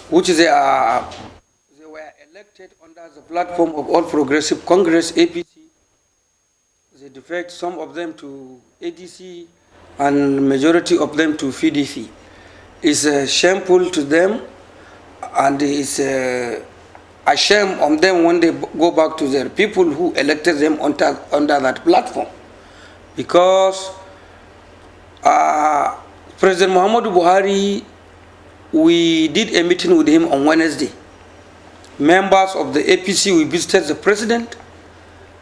which they were elected under the platform of All Progressive Congress, APC. They defect some of them to ADC and majority of them to PDP. It's shameful to them, and it's a shame on them when they go back to their people who elected them under that platform. Because President Muhammadu Buhari, we did a meeting with him on Wednesday. Members of the APC, we visited the president,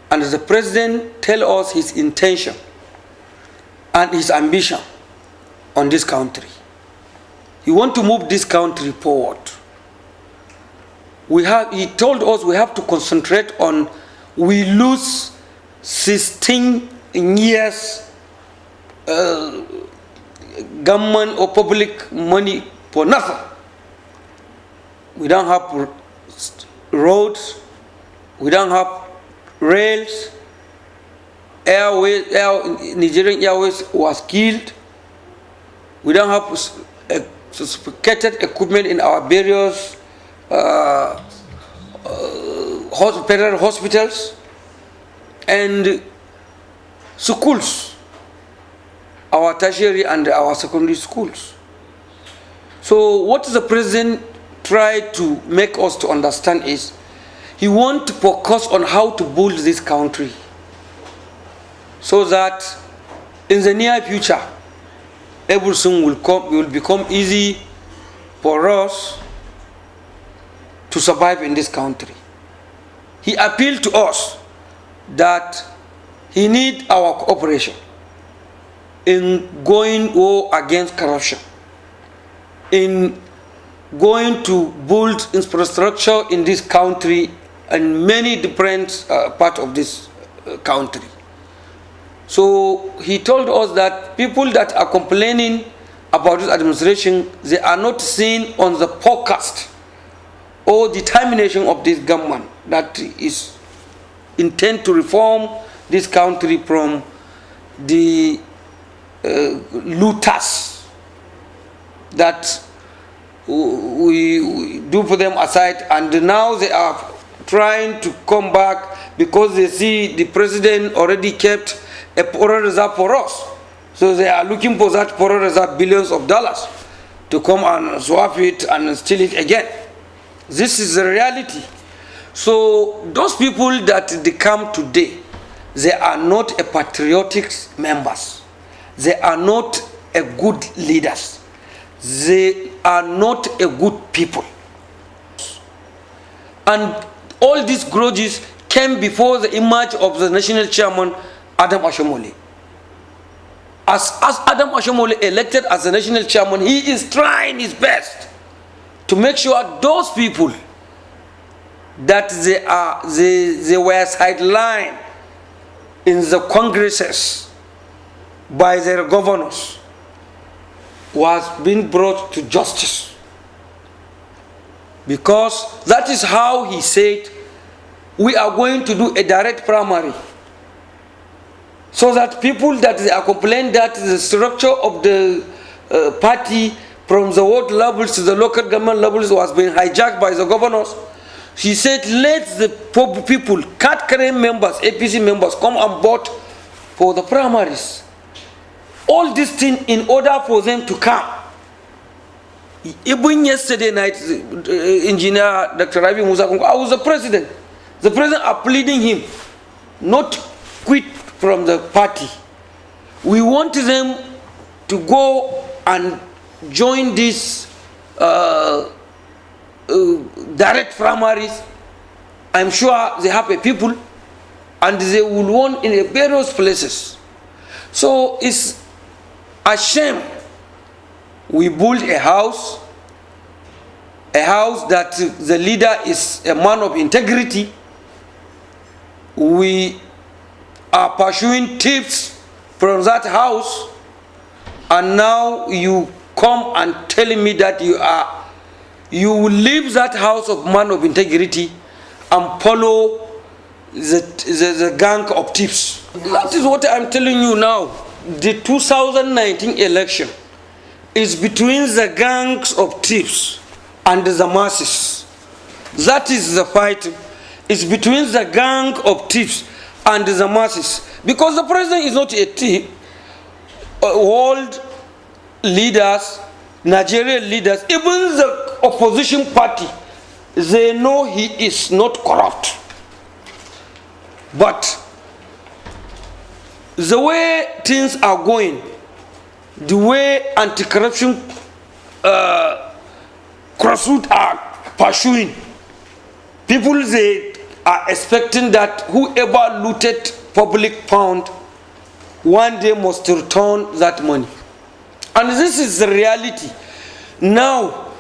and the president tell us his intention and his ambition on this country. He want to move this country forward. He told us we have to concentrate on, we lose 16 years government or public money for nothing. We don't have roads, we don't have rails, Nigerian Airways was killed, we don't have sophisticated equipment in our various federal hospitals and schools, our tertiary and our secondary schools. So what the president tried to make us to understand is he wants to focus on how to build this country so that in the near future everything will become easy for us to survive in this country. He appealed to us that he needs our cooperation in going war against corruption, in going to build infrastructure in this country and many different parts of this country. So he told us that people that are complaining about this administration, they are not seen on the forecast or determination of this government that is intent to reform this country from the looters that we do for them aside, and now they are trying to come back because they see the president already kept a foreign reserve for us. So they are looking for that foreign reserve, billions of dollars, to come and swap it and steal it again. This is the reality. So those people that they come today, they are not a patriotic members. They are not a good leaders. They are not a good people. And all these grudges came before the image of the national chairman, Adam Ashomole. As Adam Ashomole elected as the national chairman, he is trying his best to make sure those people that they were sidelined in the congresses by their governors was being brought to justice. Because that is how he said, we are going to do a direct primary, so that people that they are complaining that the structure of the party from the ward levels to the local government levels was being hijacked by the governors. He said, let the people, card-carrying members, APC members, come on board for the primaries. All this thing in order for them to come. Even yesterday night, Engineer Dr. Rabi Musa, I was the president. The president are pleading him not quit from the party. We want them to go and join this direct primaries. I'm sure they have a people and they will win in various places. So it's a shame we build a house that the leader is a man of integrity. We are pursuing tips from that house, and now you come and telling me that you will leave that house of man of integrity and follow the gang of thieves. That is what I'm telling you now. The 2019 election is between the gangs of thieves and the masses. That is the fight. It's between the gang of thieves and the masses. Because the president is not a thief. World leaders, Nigerian leaders, even the opposition party, they know he is not corrupt. But the way things are going, the way anti-corruption grassroots are pursuing, people, they are expecting that whoever looted public fund one day must return that money. And this is the reality. Now,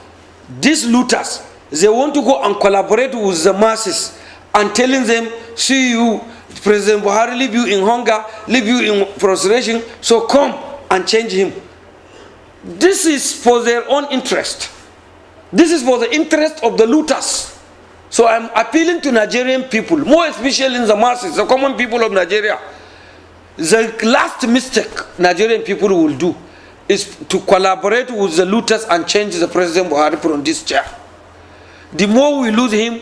these looters, they want to go and collaborate with the masses and telling them, see you, President Buhari leave you in hunger, leave you in frustration, so come and change him. This is for their own interest. This is for the interest of the looters. So I'm appealing to Nigerian people, more especially in the masses, the common people of Nigeria. The last mistake Nigerian people will do is to collaborate with the looters and change the President Buhari from this chair. The more we lose him,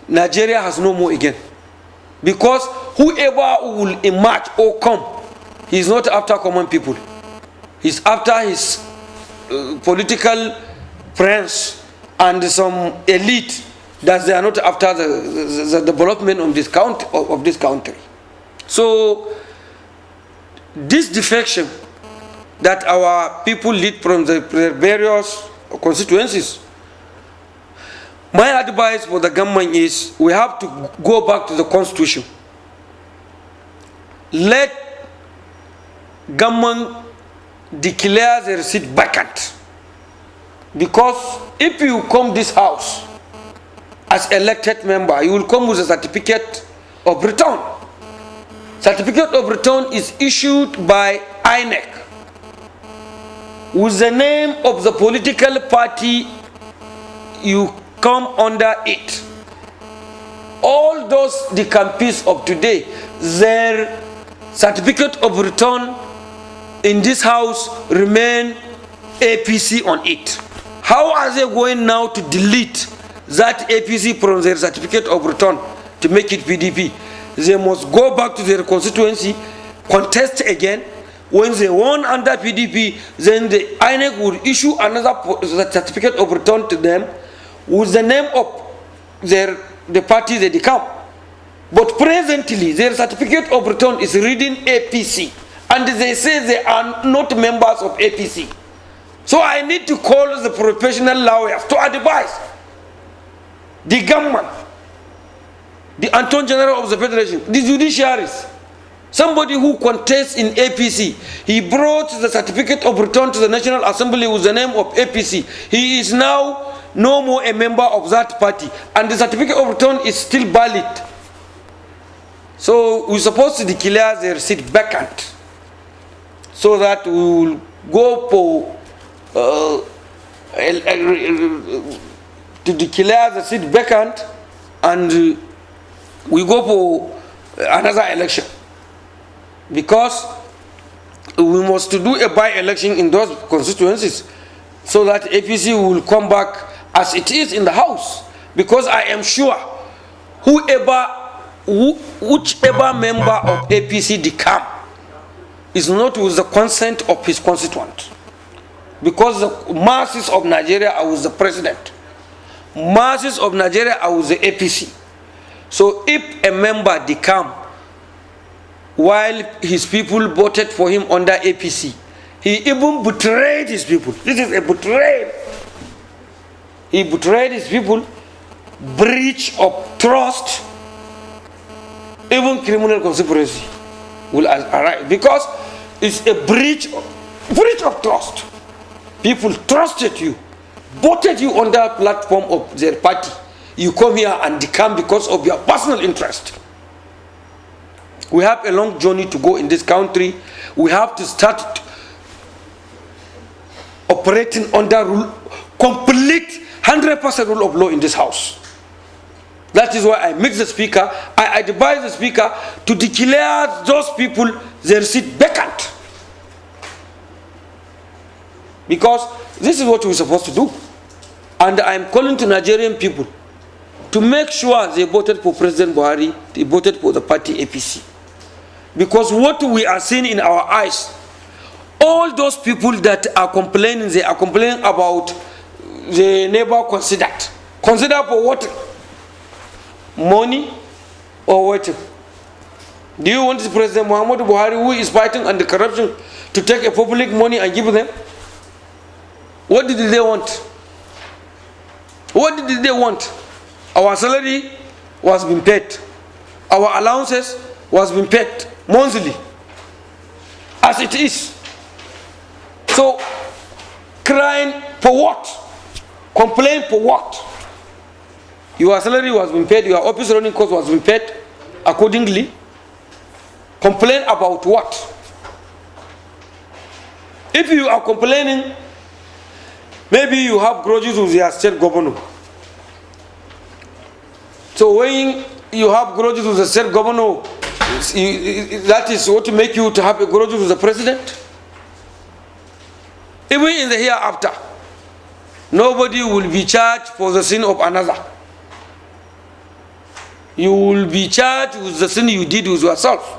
Nigeria has no more again. Because whoever will emerge or come, he's not after common people. He's after his political friends and some elite that they are not after the development of this country. So this defection that our people lead from the various constituencies, my advice for the government is we have to go back to the constitution. Let government declare the seat vacant. Because if you come this house as elected member, you will come with a certificate of return. Certificate of return is issued by INEC with the name of the political party you come under it. All those decampees of today, their certificate of return in this house remain APC on it. How are they going now to delete that APC from their certificate of return to make it PDP? They must go back to their constituency, contest again. When they won under PDP, then the INEC will issue another certificate of return to them with the name of the party they become. But presently, their certificate of return is reading APC, and they say they are not members of APC. So I need to call the professional lawyers to advise the government, the Attorney General of the Federation, the judiciaries, somebody who contests in APC. He brought the certificate of return to the National Assembly with the name of APC. He is now no more a member of that party, and the certificate of return is still valid. So we're supposed to declare their seat vacant, so that we will go for to declare the seat vacant, and we go for another election, because we must do a by-election in those constituencies so that APC will come back as it is in the house. Because I am sure whichever member of APC become is not with the consent of his constituent. Because the masses of Nigeria are with the president. Masses of Nigeria are with the APC. So if a member become while his people voted for him under APC, he even betrayed his people. This is a betrayal. He betrayed his people, breach of trust, even criminal conspiracy will arise, because it's a breach of trust. People trusted you, voted you on the platform of their party. You come here and decamp because of your personal interest. We have a long journey to go in this country. We have to start operating under complete 100% rule of law in this house. That is why I make the speaker, I advise the speaker to declare those people their seat vacant. Because this is what we're supposed to do. And I'm calling to Nigerian people to make sure they voted for President Buhari, they voted for the party APC. Because what we are seeing in our eyes, all those people that are complaining, they are complaining about the neighbor considered. Consider for what? Money or what? Do you want President Muhammadu Buhari, who is fighting under corruption, to take a public money and give them? What did they want? What did they want? Our salary was being paid. Our allowances was being paid monthly, as it is. So, crying for what? Complain for what? Your salary was being paid, your office running cost was being paid accordingly. Complain about what? If you are complaining, maybe you have grudges with your state governor. So when you have grudges with the state governor, that is what make you to have a grudge with the president? Even in the hereafter, nobody will be charged for the sin of another. You will be charged with the sin you did with yourself.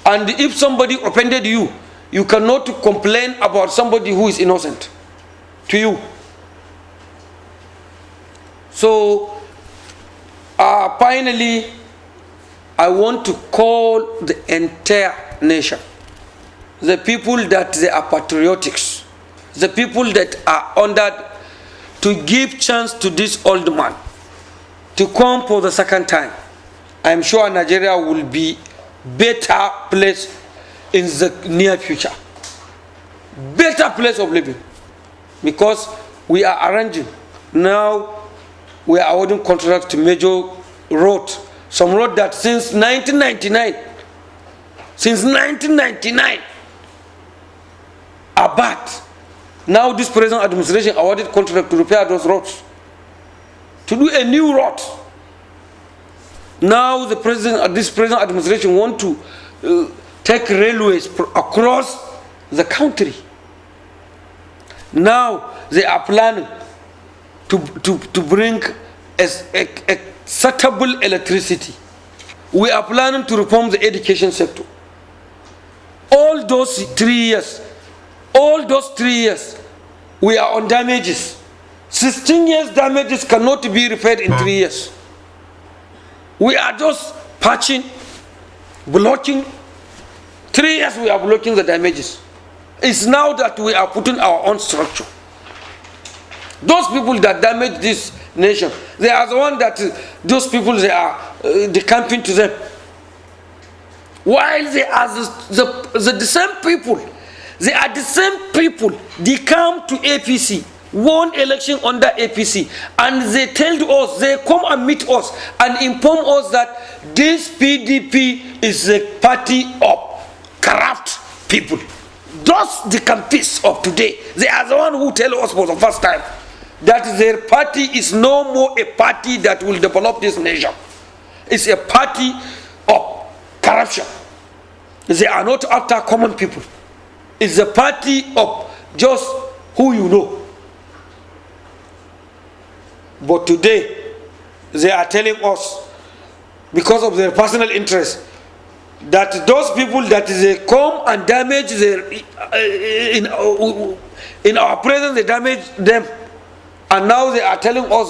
And if somebody offended you, you cannot complain about somebody who is innocent to you. So, finally, I want to call the entire nation, the people that they are patriotics, the people that are under, to give chance to this old man to come for the second time. I am sure Nigeria will be better place in the near future. Better place of living. Because we are arranging. Now we are awarding contracts to major roads. Some road that since 1999 are bad. Now this present administration awarded contract to repair those roads, to do a new road. Now this present administration want to take railways across the country. Now they are planning to bring a suitable electricity. We are planning to reform the education sector. All those 3 years, we are on damages. 16 years damages cannot be repaired in 3 years. We are just patching, blocking. 3 years we are blocking the damages. It's now that we are putting our own structure. Those people that damage this nation, they are the one that those people, they are decamping to them. While they are the same people, they are the same people, they come to APC, won election under APC, and they tell us, they come and meet us and inform us that this PDP is a party of corrupt people. Those decampists of today, they are the one who tell us for the first time that their party is no more a party that will develop this nation. It's a party of corruption. They are not after common people. It's a party of just who you know. But today, they are telling us, because of their personal interest, that those people that they come and damage their, in our presence, they damage them. And now they are telling us